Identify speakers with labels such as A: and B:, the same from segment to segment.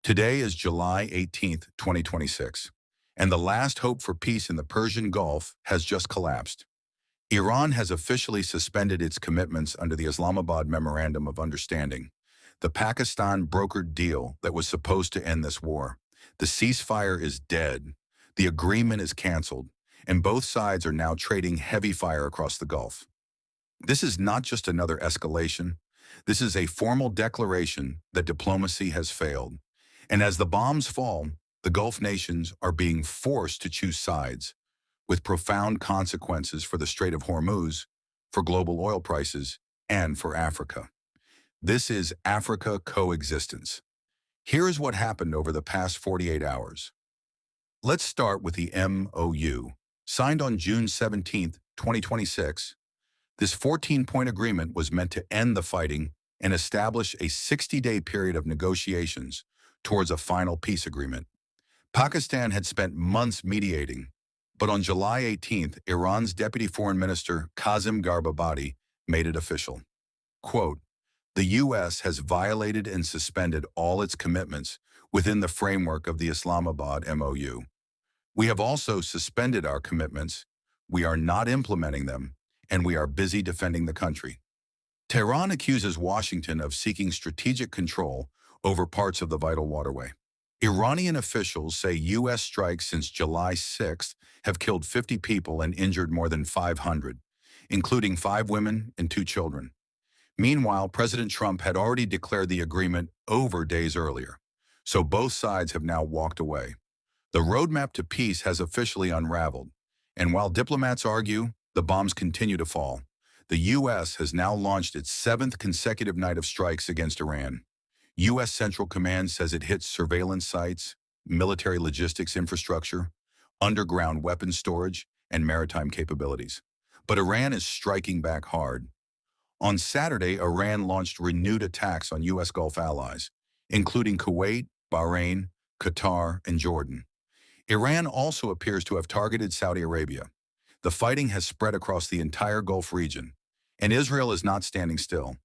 A: Today is July 18th, 2026, and the last hope for peace in the Persian Gulf has just collapsed. Iran has officially suspended its commitments under the Islamabad Memorandum of Understanding, the Pakistan-brokered deal that was supposed to end this war. The ceasefire is dead, the agreement is canceled, and both sides are now trading heavy fire across the Gulf. This is not just another escalation. This is a formal declaration that diplomacy has failed. And as the bombs fall, the Gulf nations are being forced to choose sides, with profound consequences for the Strait of Hormuz, for global oil prices, and for Africa. This is Africa coexistence. Here is what happened over the past 48 hours. Let's start with the MoU. Signed on June 17th, 2026, this 14-point agreement was meant to end the fighting and establish a 60-day period of negotiations towards a final peace agreement. Pakistan had spent months mediating, but on July 18th, Iran's Deputy Foreign Minister Qasem Gharbabadi made it official. Quote, "The U.S. has violated and suspended all its commitments within the framework of the Islamabad MoU. We have also suspended our commitments, we are not implementing them, and we are busy defending the country." Tehran accuses Washington of seeking strategic control over parts of the vital waterway. Iranian officials say U.S. strikes since July 6th have killed 50 people and injured more than 500, including 5 women and 2 children. Meanwhile, President Trump had already declared the agreement over days earlier, so both sides have now walked away. The roadmap to peace has officially unraveled, and while diplomats argue, the bombs continue to fall. The U.S. has now launched its 7th consecutive night of strikes against Iran. U.S. Central Command says it hits surveillance sites, military logistics infrastructure, underground weapons storage, and maritime capabilities. But Iran is striking back hard. On Saturday, Iran launched renewed attacks on U.S. Gulf allies, including Kuwait, Bahrain, Qatar, and Jordan. Iran also appears to have targeted Saudi Arabia. The fighting has spread across the entire Gulf region, and Israel is not standing still.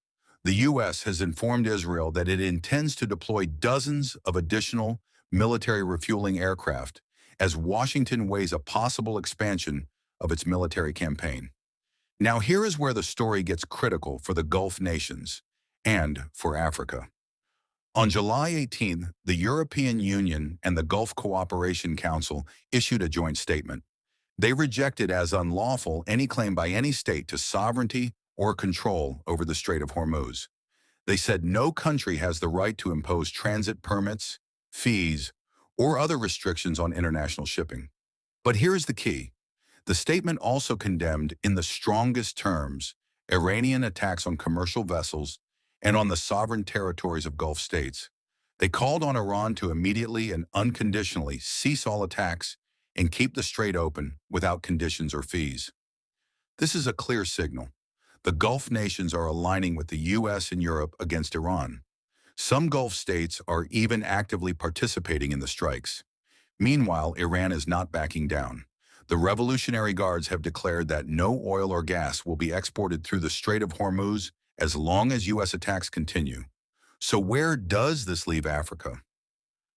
A: The U.S. has informed Israel that it intends to deploy dozens of additional military refueling aircraft as Washington weighs a possible expansion of its military campaign. Now here is where the story gets critical for the Gulf nations and for Africa. On July 18th, the European Union and the Gulf Cooperation Council issued a joint statement. They rejected as unlawful any claim by any state to sovereignty or control over the Strait of Hormuz. They said no country has the right to impose transit permits, fees, or other restrictions on international shipping. But here's the key. The statement also condemned, in the strongest terms, Iranian attacks on commercial vessels and on the sovereign territories of Gulf states. They called on Iran to immediately and unconditionally cease all attacks and keep the strait open without conditions or fees. This is a clear signal. The Gulf nations are aligning with the U.S. and Europe against Iran. Some Gulf states are even actively participating in the strikes. Meanwhile, Iran is not backing down. The Revolutionary Guards have declared that no oil or gas will be exported through the Strait of Hormuz as long as U.S. attacks continue. So where does this leave Africa?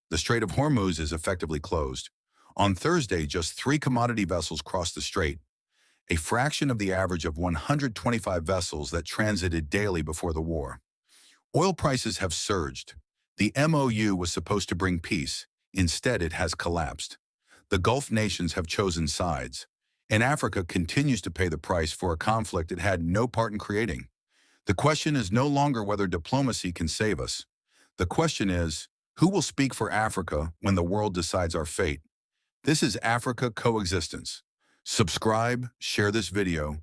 A: The Strait of Hormuz is effectively closed. On Thursday, just 3 commodity vessels crossed the strait, a fraction of the average of 125 vessels that transited daily before the war. Oil prices have surged. The MoU was supposed to bring peace. Instead, it has collapsed. The Gulf nations have chosen sides, and Africa continues to pay the price for a conflict it had no part in creating. The question is no longer whether diplomacy can save us. The question is, who will speak for Africa when the world decides our fate? This is Africa Coexistence. Subscribe, share this video,